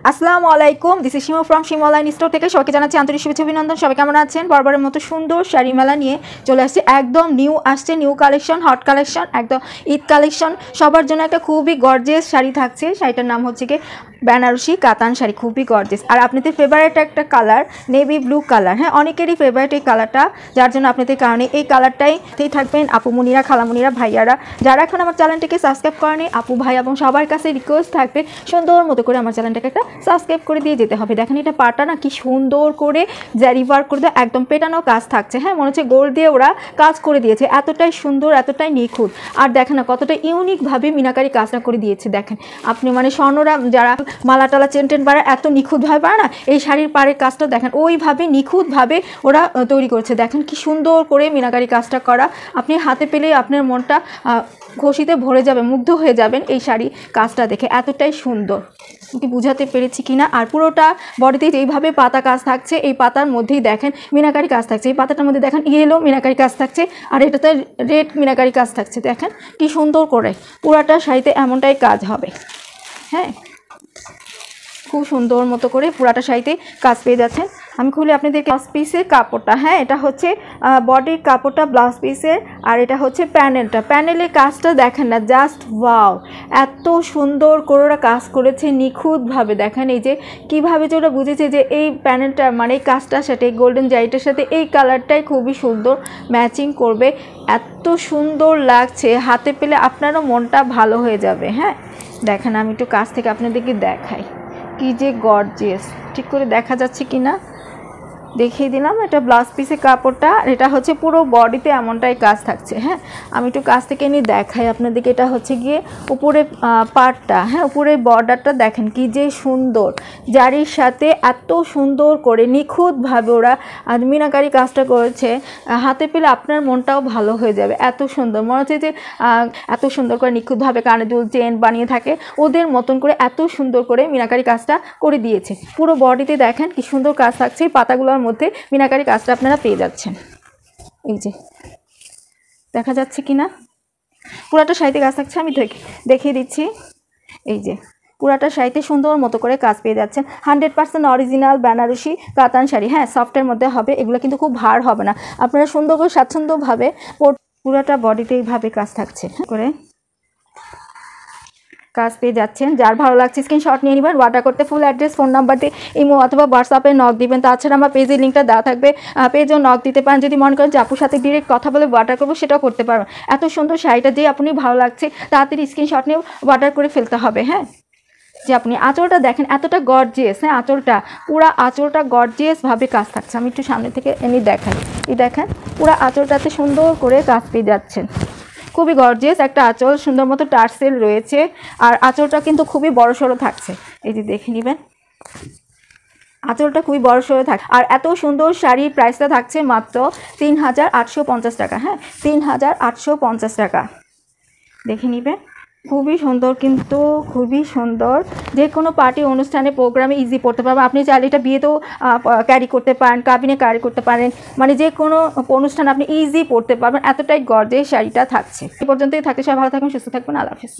আসসালামু আলাইকুম, this is Shimu from Shimu online store থেকে সবাইকে জানাচ্ছি আন্তরিক শুভেচ্ছা অভিনন্দন। সবাই কেমন আছেন? বরাবরের মতো সুন্দর শাড়ি মেলা নিয়ে চলে আসছে, একদম নিউ আসছে, নিউ কালেকশন, হট কালেকশন, একদম ঈদ কালেকশন। সবার জন্য একটা খুবই গর্জিয়াস শাড়ি থাকছে। শাড়িটার নাম হচ্ছে কি বেনারসি কাতান শাড়ি, খুবই গর্জিয়াস। আর আপনাদের ফেভারিট একটা কালার নেভি ব্লু কালার, হ্যাঁ অনেকেরই ফেভারিট এই কালারটা, যার জন্য আপনাদের কারণে এই কালারটাই থাকবেন। আপুমনিরা, খালামুনিরা, ভাইয়ারা যারা এখন আমার চ্যানেলটিকে সাবস্ক্রাইব করেনি, আপু ভাই এবং সবার কাছে রিকোয়েস্ট থাকবে সুন্দর মতো করে আমার চ্যানেলটাকে একটা সাবস্ক্রাইব করে দিয়ে যেতে হবে। দেখেন এটা পাটা না কি সুন্দর করে জারি ওয়ার্ক করে দেয়, একদম পেটানো কাজ থাকছে, হ্যাঁ মনে হচ্ছে গোল্ড দিয়ে ওরা কাজ করে দিয়েছে, এতটাই সুন্দর, এতটাই নিখুঁত। আর দেখেন না কতটা ইউনিকভাবে মিনাকারি কাজটা করে দিয়েছে। দেখেন আপনি মানে স্বর্ণরা যারা মালা টালা চেন টেন পারে এত নিখুঁতভাবে পারে না, এই শাড়ির পাড়ের কাজটা দেখেন ওইভাবে নিখুঁতভাবে ওরা তৈরি করেছে। দেখেন কি সুন্দর করে মিনাকারি কাজটা করা, আপনি হাতে পেলেই আপনার মনটা খুশিতে ভরে যাবে, মুগ্ধ হয়ে যাবেন এই শাড়ি কাজটা দেখে, এতটাই সুন্দর। কি বুঝাতে পেরেছি কিনা? আর পুরোটা বডিতে এইভাবে পাতা কাজ থাকছে, এই পাতার মধ্যেই দেখেন মিনাকারি কাজ থাকছে, এই পাতাটার মধ্যে দেখেন ইয়েলো মিনাকারি কাজ থাকছে, আর এটাতে রেড মিনাকারি কাজ থাকছে। দেখেন কি সুন্দর করে পুরাটা শাড়িতে এমনটাই কাজ হবে, হ্যাঁ খুব সুন্দর মতো করে পুরাটা শাড়িতে কাজ পেয়ে যাচ্ছেন। আমি খুলে আপনাদেরকে ব্লাউজ পিসের কাপড়টা, হ্যাঁ এটা হচ্ছে বডির কাপড়টা ব্লাউজ পিসের, আর এটা হচ্ছে প্যানেলটা। প্যানেলের কাজটা দেখেন না, জাস্ট ওয়াও, এত সুন্দর করে ওরা কাজ করেছে নিখুঁতভাবে। দেখেন এই যে কীভাবে যে ওরা বুঝেছে যে এই প্যানেলটা মানে এই কাজটার সাথে এই গোল্ডেন জারিটার সাথে এই কালারটাই খুবই সুন্দর ম্যাচিং করবে, এত সুন্দর লাগছে, হাতে পেলে আপনারও মনটা ভালো হয়ে যাবে। হ্যাঁ দেখেন আমি একটু কাছ থেকে আপনাদেরকে দেখাই কি যে গর্জিয়াস, ঠিক করে দেখা যাচ্ছে কি না দেখিয়ে দিলাম। এটা ব্লাউজ পিসের কাপড়টা, আর এটা হচ্ছে পুরো বডিতে এমনটাই কাজ থাকছে। হ্যাঁ আমি একটু কাছ থেকে নিয়ে দেখাই আপনাদেরকে। এটা হচ্ছে গিয়ে উপরে পার্টটা, হ্যাঁ উপরে বর্ডারটা দেখেন কি যে সুন্দর, জারির সাথে এত সুন্দর করে নিখুঁতভাবে ওরা মিনাকারি কাজটা করেছে, হাতে পেলে আপনার মনটাও ভালো হয়ে যাবে, এত সুন্দর মনে হচ্ছে যে এত সুন্দর করে নিখুঁতভাবে কানে দুল চেন বানিয়ে থাকে ওদের মতন করে এত সুন্দর করে মিনাকারি কাজটা করে দিয়েছে। পুরো বডিতে দেখেন কি সুন্দর কাজ থাকছে, পাতাগুলোর মধ্যে মিনাকারি কাজটা আপনারা পেয়ে যাচ্ছেন। এই যে দেখা যাচ্ছে কি না, পুরাটা শাড়িতে কাজ থাকছে, আমি দেখিয়ে দিচ্ছি। এই যে পুরাটা শাড়িতে সুন্দর মতো করে কাজ পেয়ে যাচ্ছেন। 100% অরিজিনাল বেনারসি কাতান শাড়ি, হ্যাঁ সফটের মধ্যে হবে, এগুলো কিন্তু খুব ভার হবে না, আপনারা সুন্দর করে স্বাচ্ছন্দ্যভাবে পুরাটা বডিতে এইভাবে কাজ থাকছে করে কাজ পেয়ে যাচ্ছেন। যার ভালো লাগছে স্ক্রিনশট নিয়ে নেবেন, অর্ডার করতে ফুল অ্যাড্রেস, ফোন নাম্বারটি ইমো অথবা হোয়াটসঅ্যাপে নক দিবেন। তাছাড়া আমার পেজের লিঙ্কটা দেওয়া থাকবে, পেজেও নক দিতে পারেন। যদি মনে করেন যে আপুর সাথে ডিরেক্ট কথা বলে অর্ডার করবো সেটাও করতে পারবেন। এত সুন্দর শাড়িটা যে আপনি ভালো লাগছে তাড়াতাড়ি স্ক্রিনশট নিয়ে অর্ডার করে ফেলতে হবে। হ্যাঁ যে আপনি আঁচলটা দেখেন এতটা গর্জিয়াস, হ্যাঁ আঁচলটা পুরা আঁচলটা গর্জিয়াসভাবে কাজ থাকছে। আমি একটু সামনে থেকে এনে দেখাই, এই দেখেন পুরা আঁচলটাতে সুন্দর করে কাজ পেয়ে যাচ্ছেন, খুবই গর্জিয়াস একটা আঁচল, সুন্দর মতো টার্সেল রয়েছে, আর আঁচলটা কিন্তু খুবই বড়সড় থাকছে। এই যে দেখে নেবেন আঁচলটা খুবই বড়সড় থাকে। আর এত সুন্দর শাড়ির প্রাইসটা থাকছে মাত্র 3850 টাকা, হ্যাঁ 3850 টাকা। দেখে নেবেন খুবই সুন্দর, কিন্তু খুবই সুন্দর, যে কোনো পার্টি অনুষ্ঠানে প্রোগ্রামে ইজি পড়তে পারবেন। আপনি চাইলে এটা বিয়েতেও ক্যারি করতে পারেন, কাবিনে ক্যারি করতে পারেন, মানে যে কোনো অনুষ্ঠানে আপনি ইজি পড়তে পারবেন, এতটাই গর্জিয়াস শাড়িটা থাকছে। এই পর্যন্তই থাকে, সবাই ভালো থাকবেন, সুস্থ থাকবেন, আল্লাহ হাফেজ।